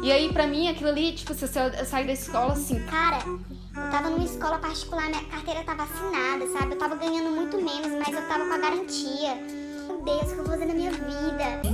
E aí, pra mim, aquilo ali, tipo, se eu sair da escola assim, Cara, eu tava numa escola particular, minha carteira tava assinada, sabe? Eu tava ganhando muito menos, mas eu tava com a garantia. Meu Deus, o que eu vou fazer na minha vida?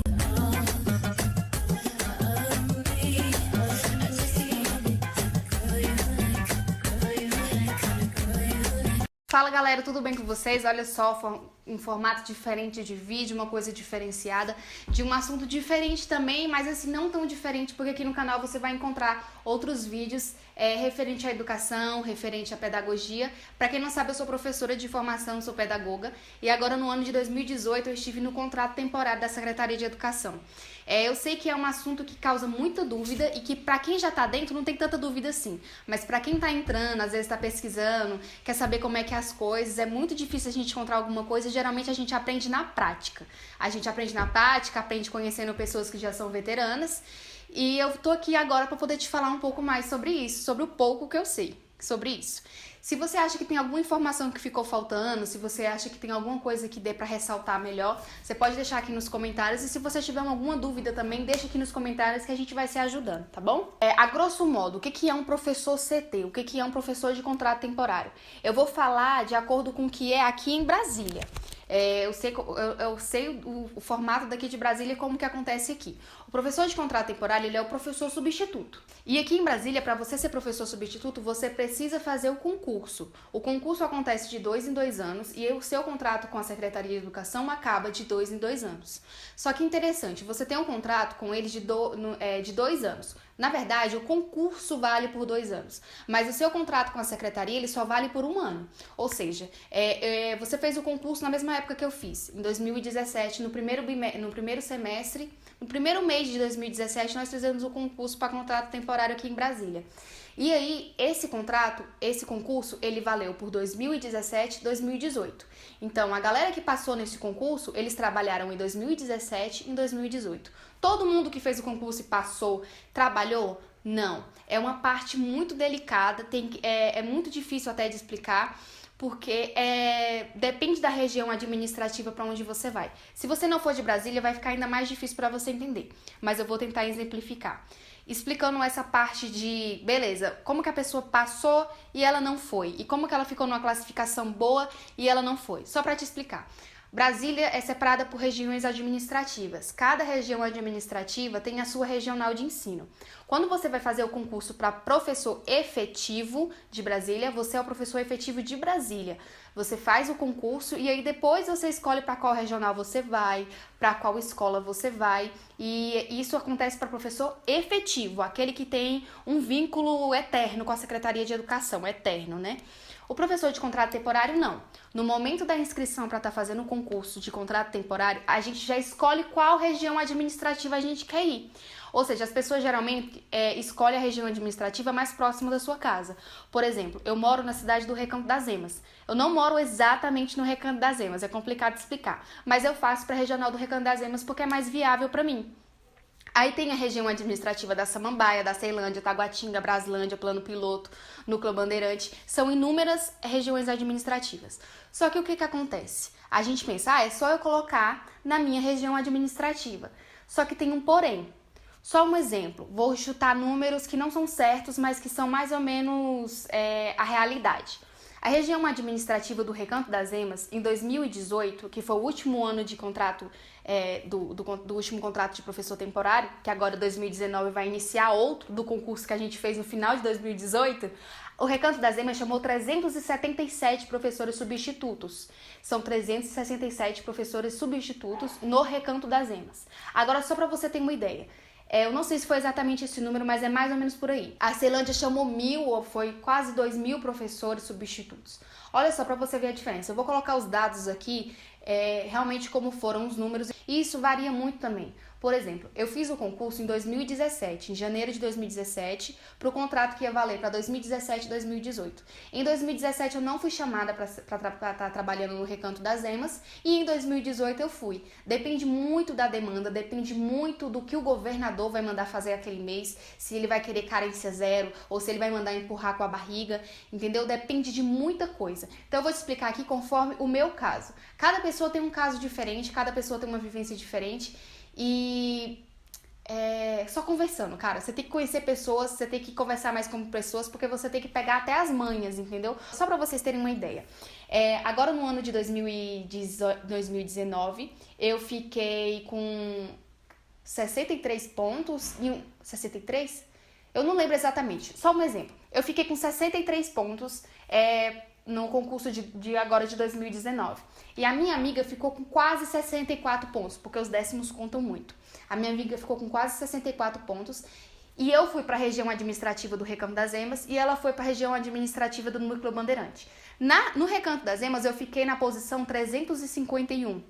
fala galera, tudo bem com vocês? Olha só, um formato diferente de vídeo, uma coisa diferenciada, de um assunto diferente também, mas assim, não tão diferente, porque aqui no canal você vai encontrar outros vídeos referente à educação, referente à pedagogia. Pra quem não sabe, eu sou professora de formação, sou pedagoga, e agora no ano de 2018 eu estive no contrato temporário da Secretaria de Educação. Eu sei que é um assunto que causa muita dúvida e que pra quem já tá dentro não tem tanta dúvida assim, mas pra quem tá entrando, às vezes tá pesquisando, quer saber como é que é as coisas, é muito difícil a gente encontrar alguma coisa, geralmente a gente aprende na prática. A gente aprende na prática, aprende conhecendo pessoas que já são veteranas, e eu tô aqui agora pra poder te falar um pouco mais sobre isso, sobre o pouco que eu sei sobre isso. Se você acha que tem alguma informação que ficou faltando, se você acha que tem alguma coisa que dê pra ressaltar melhor, você pode deixar aqui nos comentários, e se você tiver alguma dúvida também, deixa aqui nos comentários que a gente vai se ajudando, tá bom? A grosso modo, o que é um professor CT? O que é um professor de contrato temporário? Eu vou falar de acordo com o que é aqui em Brasília. Eu sei o formato daqui de Brasília, como que acontece aqui. O professor de contrato temporário, ele é o professor substituto. E aqui em Brasília, para você ser professor substituto, você precisa fazer o concurso. O concurso acontece de 2 em 2 anos e o seu contrato com a Secretaria de Educação acaba de 2 em 2 anos. Só que interessante, você tem um contrato com eles de 2 anos. Na verdade, o concurso vale por 2 anos, mas o seu contrato com a secretaria ele só vale por 1 ano. Ou seja, você fez o concurso na mesma época que eu fiz, em 2017, no primeiro semestre, no primeiro mês de 2017, nós fizemos o concurso para contrato temporário aqui em Brasília. E aí, esse concurso, ele valeu por 2017 e 2018. Então, a galera que passou nesse concurso, eles trabalharam em 2017 e em 2018. Todo mundo que fez o concurso e passou, trabalhou? Não. É uma parte muito delicada, é muito difícil até de explicar, porque depende da região administrativa para onde você vai. Se você não for de Brasília, vai ficar ainda mais difícil para você entender, mas eu vou tentar exemplificar. Explicando essa parte de, beleza, como que a pessoa passou e ela não foi, e como que ela ficou numa classificação boa e ela não foi. Só para te explicar. Brasília é separada por regiões administrativas. Cada região administrativa tem a sua regional de ensino. Quando você vai fazer o concurso para professor efetivo de Brasília, você é o professor efetivo de Brasília. Você faz o concurso e aí depois você escolhe para qual regional você vai, para qual escola você vai. E isso acontece para professor efetivo, aquele que tem um vínculo eterno com a Secretaria de Educação, eterno, né? O professor de contrato temporário, não. No momento da inscrição para estar fazendo o concurso de contrato temporário, a gente já escolhe qual região administrativa a gente quer ir. Ou seja, as pessoas geralmente escolhem a região administrativa mais próxima da sua casa. Por exemplo, eu moro na cidade do Recanto das Emas. Eu não moro exatamente no Recanto das Emas, é complicado de explicar. Mas eu faço para a regional do Recanto das Emas porque é mais viável para mim. Aí tem a região administrativa da Samambaia, da Ceilândia, Taguatinga, Braslândia, Plano Piloto, Núcleo Bandeirante. São inúmeras regiões administrativas. Só que o que acontece? A gente pensa, é só eu colocar na minha região administrativa. Só que tem um porém. Só um exemplo, vou chutar números que não são certos, mas que são mais ou menos a realidade. A região administrativa do Recanto das Emas, em 2018, que foi o último ano de contrato, do último contrato de professor temporário, que agora 2019 vai iniciar outro do concurso que a gente fez no final de 2018, o Recanto das Emas chamou 377 professores substitutos. São 367 professores substitutos no Recanto das Emas. Agora, só para você ter uma ideia, eu não sei se foi exatamente esse número, mas é mais ou menos por aí. A Ceilândia chamou 1.000, ou foi quase 2.000 professores substitutos. Olha só, para você ver a diferença. Eu vou colocar os dados aqui, realmente como foram os números. E isso varia muito também. Por exemplo, eu fiz o concurso em 2017, em janeiro de 2017, para o contrato que ia valer para 2017 e 2018. Em 2017 eu não fui chamada para estar trabalhando no Recanto das Emas e em 2018 eu fui. Depende muito da demanda, depende muito do que o governador vai mandar fazer aquele mês, se ele vai querer carência zero ou se ele vai mandar empurrar com a barriga, entendeu? Depende de muita coisa. Então eu vou te explicar aqui conforme o meu caso. Cada pessoa tem um caso diferente, cada pessoa tem uma vivência diferente. E só conversando, cara. Você tem que conhecer pessoas, você tem que conversar mais com pessoas, porque você tem que pegar até as manhas, entendeu? Só pra vocês terem uma ideia. Agora no ano de 2019, eu fiquei com 63 pontos. 63? Eu não lembro exatamente. Só um exemplo. Eu fiquei com 63 pontos no concurso de agora de 2019. E a minha amiga ficou com quase 64 pontos, porque os décimos contam muito. A minha amiga ficou com quase 64 pontos. E eu fui para a região administrativa do Recanto das Emas e ela foi para a região administrativa do Núcleo Bandeirante. No Recanto das Emas eu fiquei na posição 351.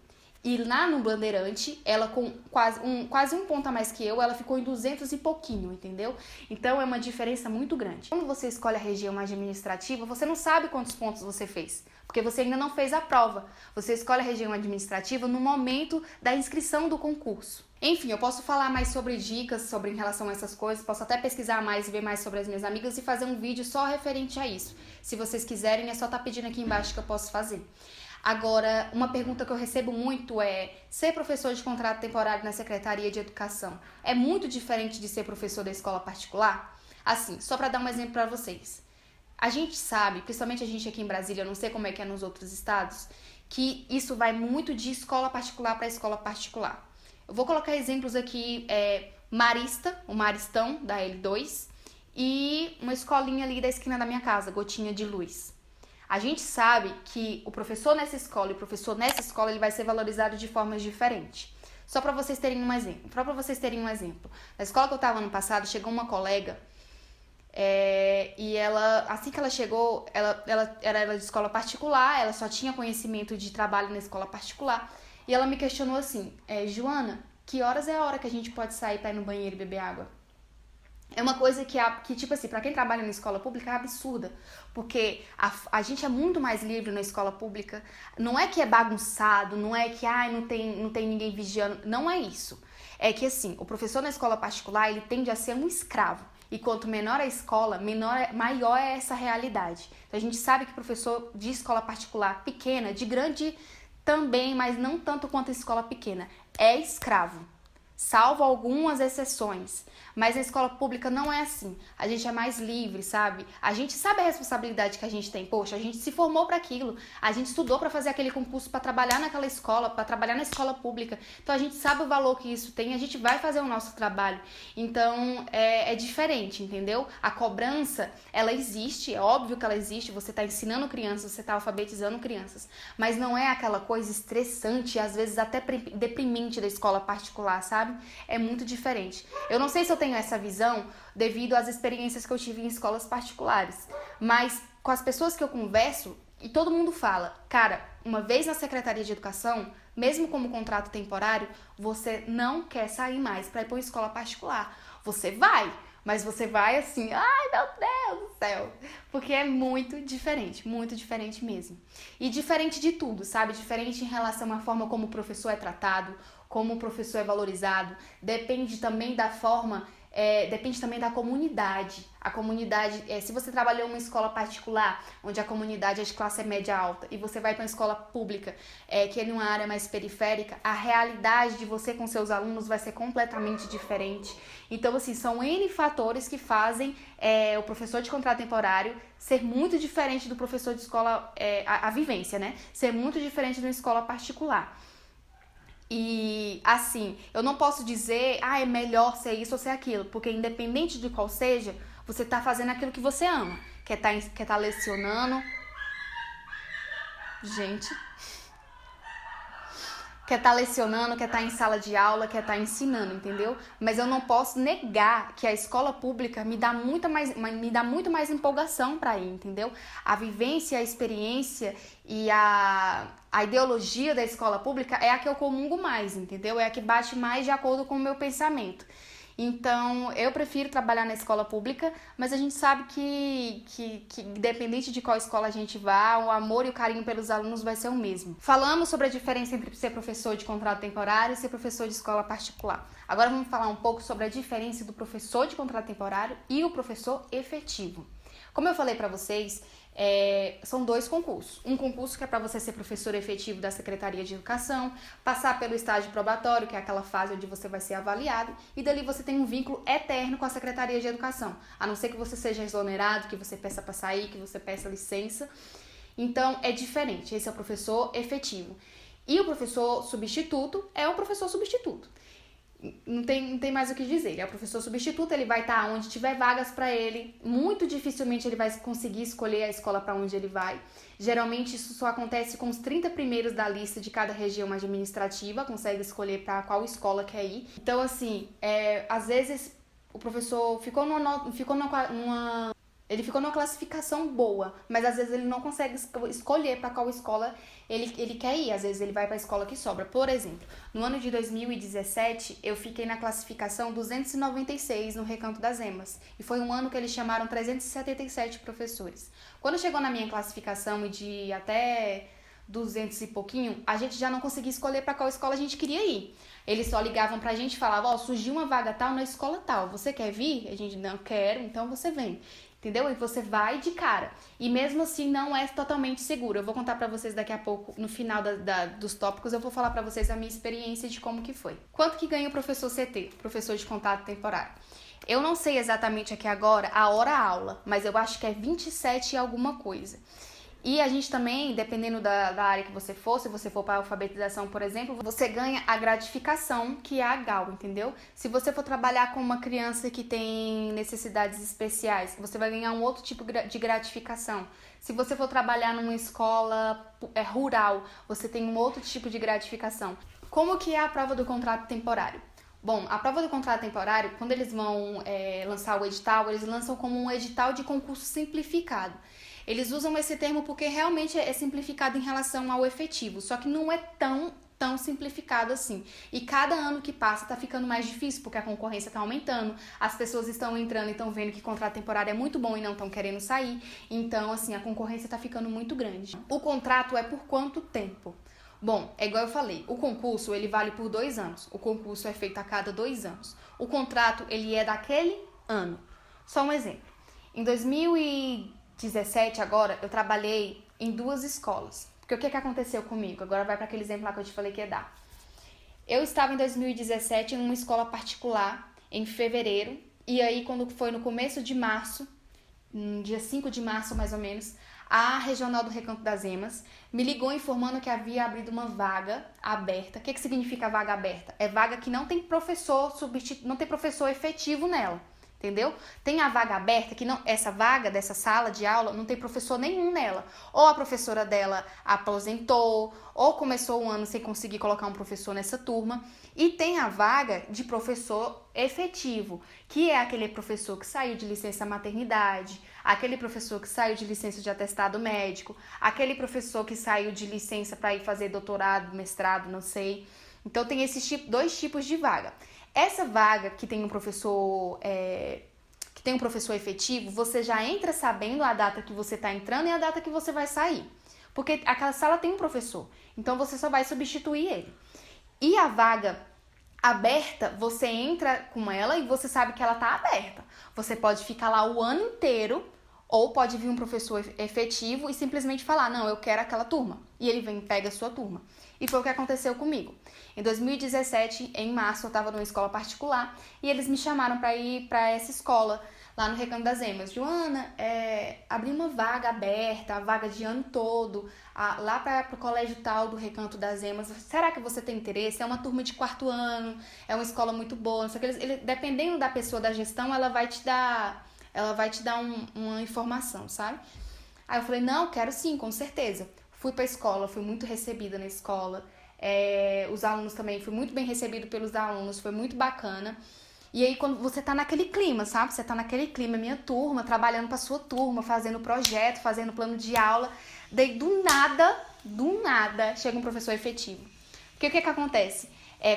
E lá no Bandeirante, ela com quase um ponto a mais que eu, ela ficou em 200 e pouquinho, entendeu? Então é uma diferença muito grande. Quando você escolhe a região administrativa, você não sabe quantos pontos você fez, porque você ainda não fez a prova. Você escolhe a região administrativa no momento da inscrição do concurso. Enfim, eu posso falar mais sobre dicas em relação a essas coisas, posso até pesquisar mais e ver mais sobre as minhas amigas e fazer um vídeo só referente a isso. Se vocês quiserem, é só estar pedindo aqui embaixo que eu posso fazer. Agora, uma pergunta que eu recebo muito é: ser professor de contrato temporário na Secretaria de Educação é muito diferente de ser professor da escola particular? Assim, só para dar um exemplo para vocês. A gente sabe, principalmente a gente aqui em Brasília, eu não sei como é que é nos outros estados, que isso vai muito de escola particular para escola particular. Eu vou colocar exemplos aqui, Marista, o Maristão da L2 e uma escolinha ali da esquina da minha casa, Gotinha de Luz. A gente sabe que o professor nessa escola e o professor nessa escola ele vai ser valorizado de formas diferentes. Só para vocês terem um exemplo. Na escola que eu estava ano passado, chegou uma colega e ela, assim que ela chegou, ela era de escola particular, ela só tinha conhecimento de trabalho na escola particular. E ela me questionou assim: Joana, que horas é a hora que a gente pode sair para ir no banheiro e beber água? É uma coisa que tipo assim, pra quem trabalha na escola pública é absurda, porque a gente é muito mais livre na escola pública, não é que é bagunçado, não é que não tem ninguém vigiando, não é isso. É que assim, o professor na escola particular, ele tende a ser um escravo, e quanto menor a escola, maior é essa realidade. Então a gente sabe que professor de escola particular pequena, de grande também, mas não tanto quanto a escola pequena, é escravo. Salvo algumas exceções, mas na escola pública não é assim. A gente é mais livre, sabe? A gente sabe a responsabilidade que a gente tem. Poxa, a gente se formou para aquilo, a gente estudou para fazer aquele concurso, para trabalhar naquela escola, para trabalhar na escola pública. Então a gente sabe o valor que isso tem, a gente vai fazer o nosso trabalho. Então é diferente, entendeu? A cobrança, ela existe, é óbvio que ela existe. Você está ensinando crianças, você está alfabetizando crianças, mas não é aquela coisa estressante e às vezes até deprimente da escola particular, sabe? É muito diferente. Eu não sei se eu tenho essa visão devido às experiências que eu tive em escolas particulares, mas com as pessoas que eu converso, e todo mundo fala, cara, uma vez na Secretaria de Educação, mesmo como contrato temporário, você não quer sair mais para ir para uma escola particular. Você vai, mas você vai assim, ai meu Deus do céu, porque é muito diferente mesmo. E diferente de tudo, sabe? Diferente em relação à forma como o professor é tratado, como o professor é valorizado, depende também da forma, depende também da comunidade. A comunidade, se você trabalhou em uma escola particular, onde a comunidade é de classe média alta, e você vai para uma escola pública, que é em uma área mais periférica, a realidade de você com seus alunos vai ser completamente diferente. Então, assim, são N fatores que fazem o professor de contrato temporário ser muito diferente do professor de escola, a vivência, né? Ser muito diferente de uma escola particular. E assim, eu não posso dizer, é melhor ser isso ou ser aquilo, porque independente de qual seja, você tá fazendo aquilo que você ama, quer tá lecionando, quer tá lecionando, quer tá em sala de aula, quer tá ensinando, entendeu? Mas eu não posso negar que a escola pública me dá muito mais empolgação para ir, entendeu? A vivência, a experiência e a ideologia da escola pública é a que eu comungo mais, entendeu? É a que bate mais de acordo com o meu pensamento. Então, eu prefiro trabalhar na escola pública, mas a gente sabe que independente de qual escola a gente vá, o amor e o carinho pelos alunos vai ser o mesmo. Falamos sobre a diferença entre ser professor de contrato temporário e ser professor de escola particular. Agora vamos falar um pouco sobre a diferença do professor de contrato temporário e o professor efetivo. Como eu falei pra vocês, são 2 concursos. Um concurso que é para você ser professor efetivo da Secretaria de Educação, passar pelo estágio probatório, que é aquela fase onde você vai ser avaliado, e dali você tem um vínculo eterno com a Secretaria de Educação, a não ser que você seja exonerado, que você peça para sair, que você peça licença. Então, é diferente. Esse é o professor efetivo. E o professor substituto é o professor substituto. Não tem mais o que dizer. Ele é o professor substituto, ele vai estar onde tiver vagas para ele. Muito dificilmente ele vai conseguir escolher a escola para onde ele vai. Geralmente isso só acontece com os 30 primeiros da lista de cada região administrativa, consegue escolher para qual escola quer ir. Então, assim, às vezes o professor ele ficou numa classificação boa, mas às vezes ele não consegue escolher para qual escola ele quer ir. Às vezes ele vai para a escola que sobra. Por exemplo, no ano de 2017, eu fiquei na classificação 296 no Recanto das Emas. E foi um ano que eles chamaram 377 professores. Quando chegou na minha classificação e de até 200 e pouquinho, a gente já não conseguia escolher para qual escola a gente queria ir. Eles só ligavam pra gente e falavam, surgiu uma vaga tal na escola tal, você quer vir? A gente, não quero, então você vem. Entendeu? E você vai de cara. E mesmo assim não é totalmente seguro. Eu vou contar pra vocês daqui a pouco, no final dos tópicos, eu vou falar pra vocês a minha experiência de como que foi. Quanto que ganha o professor CT, professor de contato temporário? Eu não sei exatamente aqui agora a hora-aula, mas eu acho que é 27 e alguma coisa. E a gente também, dependendo da área que você for, se você for para alfabetização, por exemplo, você ganha a gratificação, que é a GAL, entendeu? Se você for trabalhar com uma criança que tem necessidades especiais, você vai ganhar um outro tipo de gratificação. Se você for trabalhar numa escola rural, você tem um outro tipo de gratificação. Como que é a prova do contrato temporário? Bom, a prova do contrato temporário, quando eles vão lançar o edital, eles lançam como um edital de concurso simplificado. Eles usam esse termo porque realmente é simplificado em relação ao efetivo, só que não é tão simplificado assim. E cada ano que passa tá ficando mais difícil, porque a concorrência tá aumentando, as pessoas estão entrando e estão vendo que contrato temporário é muito bom e não estão querendo sair. Então, assim, a concorrência tá ficando muito grande. O contrato é por quanto tempo? Bom, é igual eu falei, o concurso ele vale por 2 anos. O concurso é feito a cada 2 anos. O contrato ele é daquele ano. Só um exemplo. Em 2017 agora, eu trabalhei em 2 escolas. Porque o que aconteceu comigo? Agora vai para aquele exemplo lá que eu te falei que ia dar. Eu estava em 2017 em uma escola particular, em fevereiro. E aí, quando foi no começo de março, dia 5 de março mais ou menos, a Regional do Recanto das Emas me ligou informando que havia abrido uma vaga aberta. O que significa vaga aberta? É vaga que não tem professor não tem professor efetivo nela, entendeu? Tem a vaga aberta que não, essa vaga dessa sala de aula não tem professor nenhum nela. Ou a professora dela aposentou, ou começou o ano sem conseguir colocar um professor nessa turma. E tem a vaga de professor efetivo, que é aquele professor que saiu de licença maternidade, aquele professor que saiu de licença de atestado médico, aquele professor que saiu de licença para ir fazer doutorado, mestrado, não sei. Então tem esses 2 tipos de vaga. Essa vaga que tem um professor efetivo, você já entra sabendo a data que você está entrando e a data que você vai sair. Porque aquela sala tem um professor, então você só vai substituir ele. E a vaga aberta, você entra com ela e você sabe que ela está aberta. Você pode ficar lá o ano inteiro, ou pode vir um professor efetivo e simplesmente falar, não, eu quero aquela turma. E ele vem e pega a sua turma. E foi o que aconteceu comigo. Em 2017, em março, eu estava numa escola particular e eles me chamaram para ir para essa escola, lá no Recanto das Emas. Joana, abri uma vaga aberta, a vaga de ano todo, lá para o colégio tal do Recanto das Emas. Será que você tem interesse? É uma turma de 4º ano, é uma escola muito boa. Só que dependendo da pessoa da gestão, ela vai te dar uma informação, sabe? Aí eu falei, não, quero sim, com certeza. Fui pra escola, fui muito recebida na escola. Os alunos também, fui muito bem recebido pelos alunos, foi muito bacana. E aí, quando você tá naquele clima, sabe? Você tá naquele clima, minha turma, trabalhando pra sua turma, fazendo projeto, fazendo plano de aula. Daí, do nada, chega um professor efetivo. Porque o que acontece?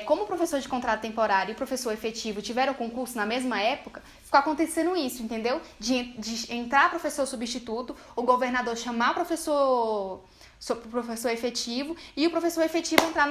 Como o professor de contrato temporário e o professor efetivo tiveram concurso na mesma época, ficou acontecendo isso, entendeu? De entrar professor substituto, o governador chamar professor sobre o professor efetivo e o professor efetivo entrar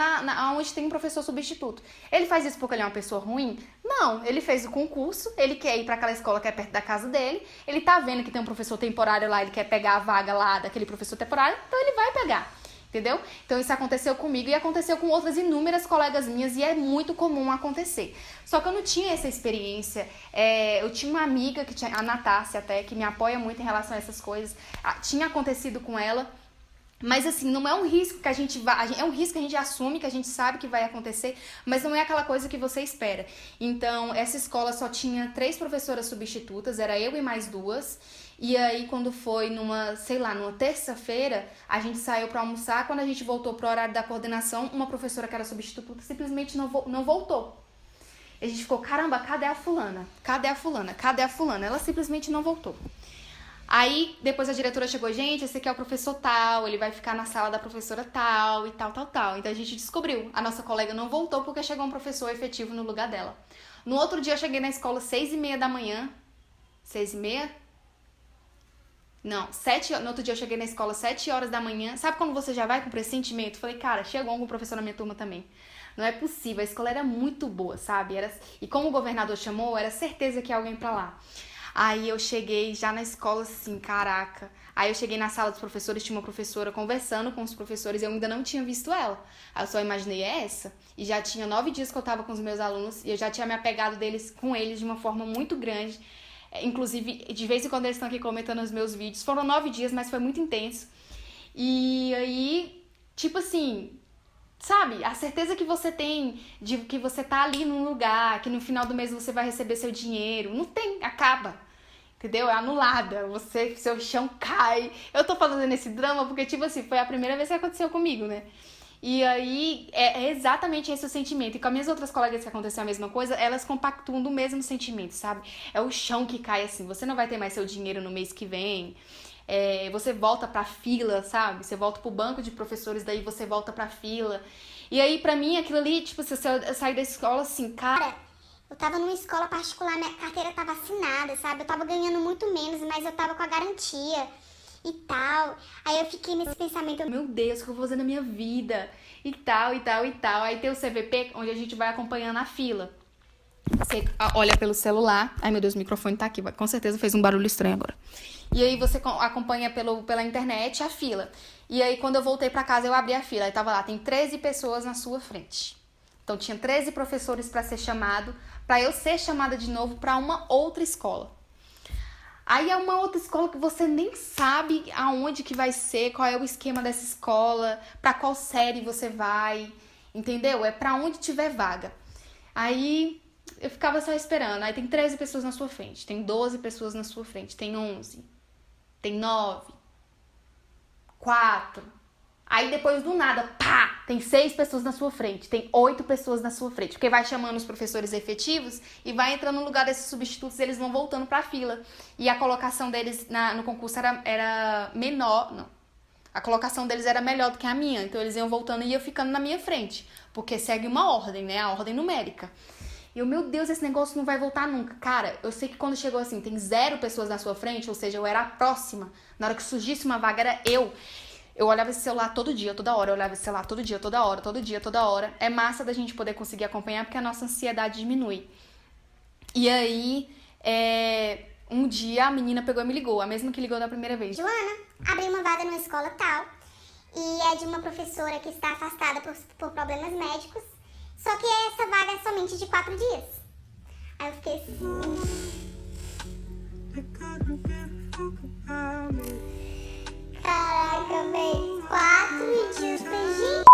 onde tem um professor substituto. Ele faz isso porque ele é uma pessoa ruim? Não, ele fez o concurso, ele quer ir para aquela escola que é perto da casa dele, ele tá vendo que tem um professor temporário lá, ele quer pegar a vaga lá daquele professor temporário, então ele vai pegar. Entendeu? Então isso aconteceu comigo e aconteceu com outras inúmeras colegas minhas e é muito comum acontecer. Só que eu não tinha essa experiência. Eu tinha uma amiga, a Natácia até, que me apoia muito em relação a essas coisas. Tinha acontecido com ela. Mas assim, não é um risco que a gente vai, é um risco que a gente assume, que a gente sabe que vai acontecer, mas não é aquela coisa que você espera. Então, essa escola só tinha 3 professoras substitutas, era eu e mais 2. E aí, quando foi numa terça-feira, a gente saiu pra almoçar. Quando a gente voltou pro horário da coordenação, uma professora que era substituta simplesmente não voltou. E a gente ficou, caramba, cadê a fulana? Cadê a fulana? Cadê a fulana? Ela simplesmente não voltou. Aí, depois a diretora chegou, gente, esse aqui é o professor tal, ele vai ficar na sala da professora tal e tal, tal, tal. Então a gente descobriu, a nossa colega não voltou porque chegou um professor efetivo no lugar dela. No outro dia eu cheguei na escola 6h30 da manhã, 6h30? Não, no outro dia eu cheguei na escola 7 horas da manhã. Sabe quando você já vai com pressentimento? Falei, cara, chegou algum professor na minha turma também. Não é possível, a escola era muito boa, sabe? E como o governador chamou, era certeza que ia alguém pra lá. Aí eu cheguei já na escola assim, caraca. Aí eu cheguei na sala dos professores, tinha uma professora conversando com os professores e eu ainda não tinha visto ela. Aí eu só imaginei essa. E já tinha 9 dias que eu tava com os meus alunos e eu já tinha me apegado com eles de uma forma muito grande. Inclusive, de vez em quando eles estão aqui comentando os meus vídeos. Foram 9 dias, mas foi muito intenso. E aí, tipo assim, sabe? A certeza que você tem de que você tá ali num lugar, que no final do mês você vai receber seu dinheiro. Não tem, acaba. Entendeu? É anulada. Seu chão cai. Eu tô fazendo esse drama porque, tipo assim, foi a primeira vez que aconteceu comigo, né? E aí, é exatamente esse o sentimento. E com as minhas outras colegas que aconteceu a mesma coisa, elas compactuam do mesmo sentimento, sabe? É o chão que cai assim. Você não vai ter mais seu dinheiro no mês que vem. Você volta pra fila, sabe? Você volta pro banco de professores, daí você volta pra fila. E aí, pra mim, aquilo ali, tipo, se eu sair da escola assim, cara... Eu tava numa escola particular, minha carteira tava assinada, sabe? Eu tava ganhando muito menos, mas eu tava com a garantia e tal. Aí eu fiquei nesse pensamento... Meu Deus, o que eu vou fazer na minha vida? E tal, e tal, e tal. Aí tem o CVP, onde a gente vai acompanhando a fila. Você olha pelo celular. Ai, meu Deus, o microfone tá aqui. Com certeza fez um barulho estranho agora. E aí você acompanha pela internet a fila. E aí quando eu voltei pra casa, eu abri a fila. Aí tava lá, tem 13 pessoas na sua frente. Então tinha 13 professores pra ser chamado, pra eu ser chamada de novo pra uma outra escola. Aí é uma outra escola que você nem sabe aonde que vai ser, qual é o esquema dessa escola, pra qual série você vai, entendeu? É pra onde tiver vaga. Aí eu ficava só esperando. Aí tem 13 pessoas na sua frente, tem 12 pessoas na sua frente, tem 11, tem 9, 4. Aí depois do nada, pá, tem 6 pessoas na sua frente, tem 8 pessoas na sua frente. Porque vai chamando os professores efetivos e vai entrando no lugar desses substitutos, eles vão voltando pra fila. E a colocação deles no concurso era menor, não. A colocação deles era melhor do que a minha, então eles iam voltando e eu ficando na minha frente. Porque segue uma ordem, né, a ordem numérica. E eu, meu Deus, esse negócio não vai voltar nunca. Cara, eu sei que quando chegou assim, tem 0 pessoas na sua frente, ou seja, eu era a próxima. Na hora que surgisse uma vaga, era eu. Eu olhava esse celular todo dia, toda hora. Eu olhava esse celular todo dia, toda hora, todo dia, toda hora. É massa da gente poder conseguir acompanhar, porque a nossa ansiedade diminui. E aí, um dia a menina pegou e me ligou, a mesma que ligou da primeira vez. Joana, abri uma vaga numa escola tal, e é de uma professora que está afastada por problemas médicos, só que essa vaga é somente de 4 dias. Aí eu fiquei assim... Caraca, véi, 4 dias pra gente.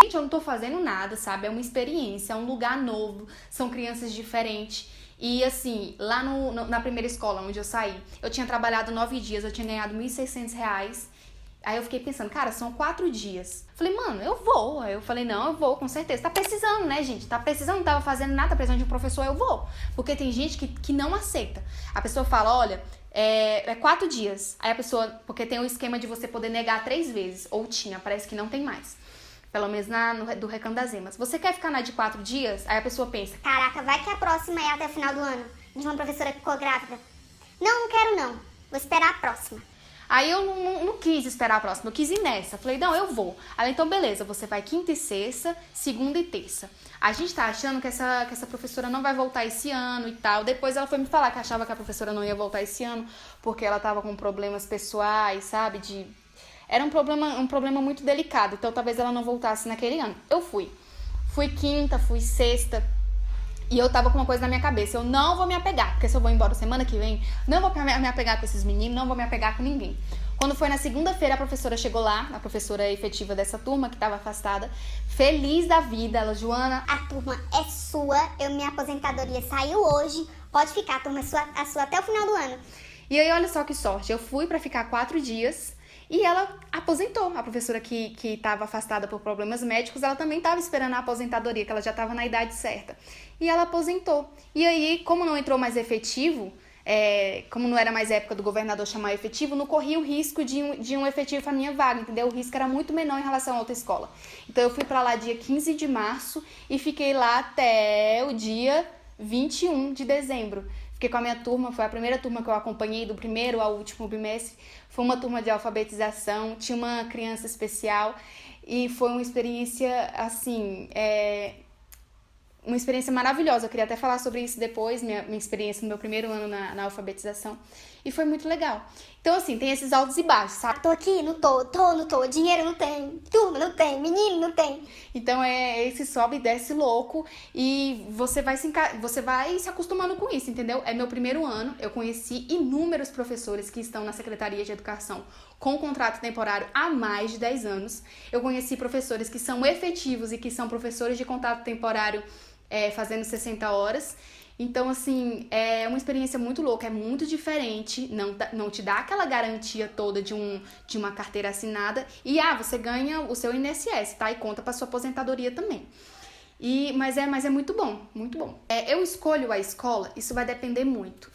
Gente, eu não tô fazendo nada, sabe? É uma experiência, é um lugar novo, são crianças diferentes. E assim, lá na primeira escola onde eu saí, eu tinha trabalhado 9 dias, eu tinha ganhado R$1.600. Aí eu fiquei pensando, cara, são 4 dias. Falei, mano, eu vou. Aí eu falei, não, eu vou, com certeza. Tá precisando, né, gente? Tá precisando, não tava fazendo nada, tá precisando de um professor, eu vou. Porque tem gente que não aceita. A pessoa fala, olha, é 4 dias. Aí a pessoa, porque tem o esquema de você poder negar 3 vezes. Ou tinha, parece que não tem mais. Pelo menos do Recanto das Emas. Você quer ficar na de 4 dias? Aí a pessoa pensa, caraca, vai que a próxima é até o final do ano, de uma professora que ficou grávida. Não, não quero não. Vou esperar a próxima. Aí eu não quis esperar a próxima, eu quis ir nessa. Falei, não, eu vou. Ela, então beleza, você vai quinta e sexta, segunda e terça. A gente tá achando que essa professora não vai voltar esse ano e tal. Depois ela foi me falar que achava que a professora não ia voltar esse ano, porque ela tava com problemas pessoais, sabe? Era um problema muito delicado, então talvez ela não voltasse naquele ano. Eu fui. Fui quinta, fui sexta. E eu tava com uma coisa na minha cabeça, eu não vou me apegar, porque se eu vou embora semana que vem, não vou me apegar com esses meninos, não vou me apegar com ninguém. Quando foi na segunda-feira, a professora chegou lá, a professora efetiva dessa turma, que tava afastada, feliz da vida, ela, Joana... A turma é sua, minha aposentadoria saiu hoje, pode ficar, a turma é sua até o final do ano. E aí, olha só que sorte, eu fui pra ficar 4 dias... E ela aposentou. A professora que estava afastada por problemas médicos, ela também estava esperando a aposentadoria, que ela já estava na idade certa. E ela aposentou. E aí, como não entrou mais efetivo, como não era mais época do governador chamar efetivo, não corria o risco de um efetivo para minha vaga, entendeu? O risco era muito menor em relação a outra escola. Então, eu fui para lá dia 15 de março e fiquei lá até o dia 21 de dezembro. Fiquei com a minha turma, foi a primeira turma que eu acompanhei, do primeiro ao último bimestre. Foi uma turma de alfabetização, tinha uma criança especial e foi uma experiência, assim, uma experiência maravilhosa. Eu queria até falar sobre isso depois, minha experiência no meu primeiro ano na alfabetização. E foi muito legal. Então, assim, tem esses altos e baixos, sabe? Tô aqui, não tô, dinheiro não tem, turma não tem, menino não tem. Então, esse sobe e desce louco e você vai se acostumando com isso, entendeu? É meu primeiro ano, eu conheci inúmeros professores que estão na Secretaria de Educação com contrato temporário há mais de 10 anos. Eu conheci professores que são efetivos e que são professores de contrato temporário fazendo 60 horas. Então, assim, é uma experiência muito louca, é muito diferente, não te dá aquela garantia toda de uma carteira assinada e, você ganha o seu INSS, tá? E conta pra sua aposentadoria também. Mas é muito bom, muito bom. Eu escolho a escola, isso vai depender muito.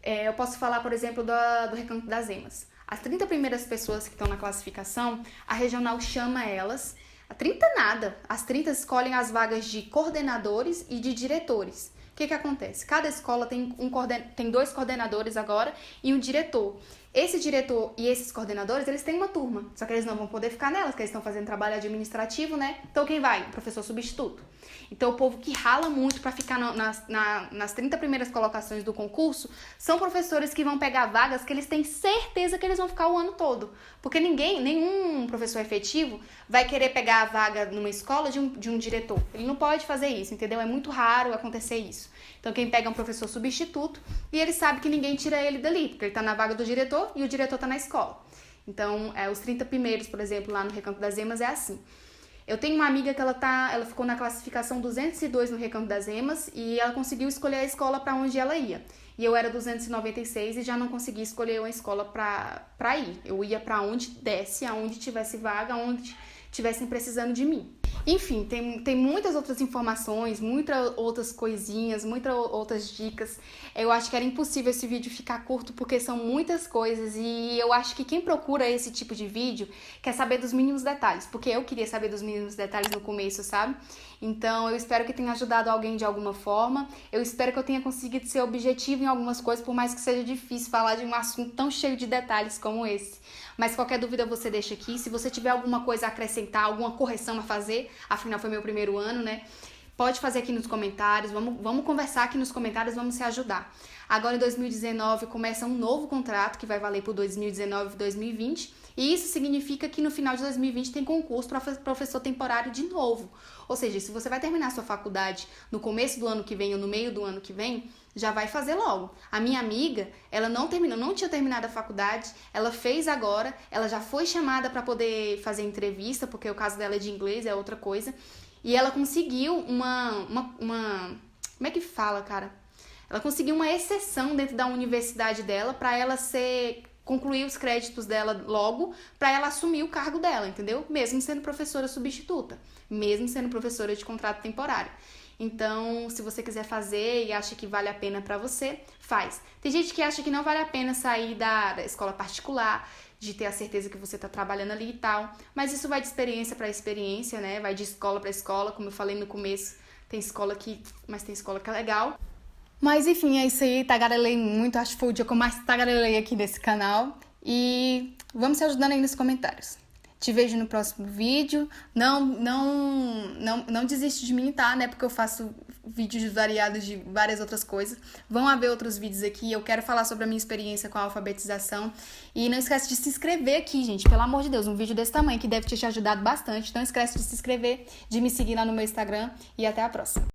Eu posso falar, por exemplo, do Recanto das Emas. As 30 primeiras pessoas que estão na classificação, a regional chama elas, a 30 nada, as 30 escolhem as vagas de coordenadores e de diretores. O que acontece? Cada escola tem 2 coordenadores agora e um diretor. Esse diretor e esses coordenadores, eles têm uma turma, só que eles não vão poder ficar nelas, porque eles estão fazendo trabalho administrativo, né? Então quem vai? O professor substituto. Então o povo que rala muito para ficar nas 30 primeiras colocações do concurso são professores que vão pegar vagas que eles têm certeza que eles vão ficar o ano todo. Porque nenhum professor efetivo vai querer pegar a vaga numa escola de um diretor. Ele não pode fazer isso, entendeu? É muito raro acontecer isso. Então quem pega é um professor substituto e ele sabe que ninguém tira ele dali, porque ele tá na vaga do diretor e o diretor tá na escola. Então, os 30 primeiros, por exemplo, lá no Recanto das Emas é assim. Eu tenho uma amiga que ela ficou na classificação 202 no Recanto das Emas e ela conseguiu escolher a escola para onde ela ia. E eu era 296 e já não consegui escolher uma escola para ir. Eu ia para onde desse, aonde tivesse vaga, aonde estivessem precisando de mim. Enfim, tem muitas outras informações, muitas outras coisinhas, muitas outras dicas. Eu acho que era impossível esse vídeo ficar curto porque são muitas coisas e eu acho que quem procura esse tipo de vídeo quer saber dos mínimos detalhes, porque eu queria saber dos mínimos detalhes no começo, sabe? Então eu espero que tenha ajudado alguém de alguma forma, eu espero que eu tenha conseguido ser objetivo em algumas coisas, por mais que seja difícil falar de um assunto tão cheio de detalhes como esse. Mas qualquer dúvida você deixa aqui, se você tiver alguma coisa a acrescentar, alguma correção a fazer, afinal foi meu primeiro ano, né? Pode fazer aqui nos comentários, vamos conversar aqui nos comentários, vamos se ajudar. Agora em 2019 começa um novo contrato que vai valer por 2019 e 2020, e isso significa que no final de 2020 tem concurso para professor temporário de novo. Ou seja, se você vai terminar sua faculdade no começo do ano que vem ou no meio do ano que vem, já vai fazer logo. A minha amiga, ela não tinha terminado a faculdade, ela fez agora, ela já foi chamada para poder fazer entrevista, porque o caso dela é de inglês, é outra coisa, e ela conseguiu uma como é que fala, cara? Ela conseguiu uma exceção dentro da universidade dela para ela concluir os créditos dela logo, para ela assumir o cargo dela, entendeu? Mesmo sendo professora substituta, mesmo sendo professora de contrato temporário. Então, se você quiser fazer e acha que vale a pena pra você, faz. Tem gente que acha que não vale a pena sair da escola particular, de ter a certeza que você tá trabalhando ali e tal, mas isso vai de experiência pra experiência, né? Vai de escola pra escola, como eu falei no começo, tem escola que é legal. Mas enfim, é isso aí, tagarelei muito, acho que foi o dia que eu mais tagarelei aqui nesse canal. E vamos se ajudando aí nos comentários. Te vejo no próximo vídeo. Não desiste de mim, tá? Né? Porque eu faço vídeos variados de várias outras coisas. Vão haver outros vídeos aqui. Eu quero falar sobre a minha experiência com a alfabetização. E não esquece de se inscrever aqui, gente. Pelo amor de Deus, um vídeo desse tamanho que deve ter te ajudado bastante. Não esquece de se inscrever, de me seguir lá no meu Instagram. E até a próxima.